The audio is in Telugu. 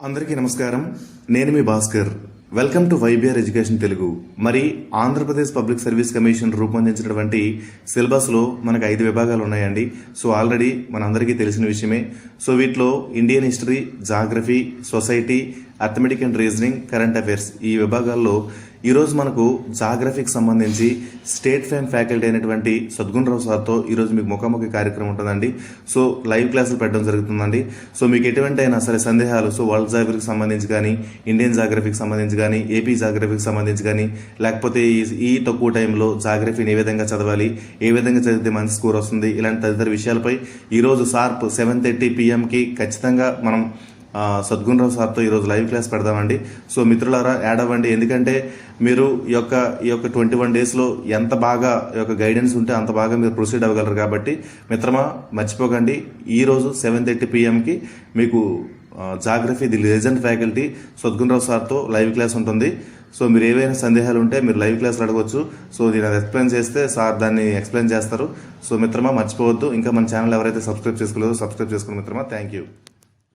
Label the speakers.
Speaker 1: అందరికీ నమస్కారం. నేను మీ Bhaskar. Welcome to YBR education Telugu. మరి ఆంధ్రప్రదేశ్ పబ్లిక్ సర్వీస్ కమిషన్ రూపొందించినటువంటి సిలబస్లో మనకు 5 విభాగాలు ఉన్నాయండి. సో ఆల్రెడీ మనందరికీ తెలిసిన విషయమే. సో వీటిలో Indian history, geography, society, arithmetic and reasoning, current affairs ఈ విభాగాల్లో ఈరోజు మనకు జాగ్రఫీకి సంబంధించి స్టేట్ ఫేమ్ ఫ్యాకల్టీ అయినటువంటి సద్గుణరావు సార్తో ఈరోజు మీకు ముఖాముఖి కార్యక్రమం ఉంటుందండి. సో లైవ్ క్లాసులు పెట్టడం జరుగుతుందండి. సో మీకు ఎటువంటి అయినా సరే సందేహాలు, సో వరల్డ్ జాగ్రఫీకి సంబంధించి కానీ, ఇండియన్ జాగ్రఫీకి సంబంధించి కానీ, ఏపీ జాగ్రఫీకి సంబంధించి కానీ, లేకపోతే ఈ తక్కువ టైంలో జాగ్రఫీని ఏ విధంగా చదవాలి, ఏ విధంగా చదివితే మంచి స్కోర్ వస్తుంది, ఇలాంటి తదితర విషయాలపై ఈరోజు షార్ప్ 7:30 PM ఖచ్చితంగా మనం సద్గుణరావు సార్తో ఈరోజు లైవ్ క్లాస్ పెడదామండి. సో మిత్రులారా యాడ్ అవ్వండి. ఎందుకంటే మీరు ఈ యొక్క 21 డేస్లో ఎంత బాగా ఈ యొక్క గైడెన్స్ ఉంటే అంత బాగా మీరు ప్రొసీడ్ అవ్వగలరు. కాబట్టి మిత్రమా మర్చిపోకండి, ఈరోజు 7:30 PM మీకు geography the legend faculty Sadguna Rao సార్తో లైవ్ క్లాస్ ఉంటుంది. సో మీరు ఏవైనా సందేహాలు ఉంటే మీరు లైవ్ క్లాస్లో అడగవచ్చు. సో నేను అది ఎక్స్ప్లెయిన్ చేస్తే సార్ దాన్ని ఎక్స్ప్లెయిన్ చేస్తారు. సో మిత్రమా మర్చిపోవద్దు. ఇంకా మన ఛానల్ ఎవరైతే సబ్స్క్రైబ్ చేసుకోలేదో సబ్స్క్రైబ్ చేసుకోండి మిత్రమా. Thank you.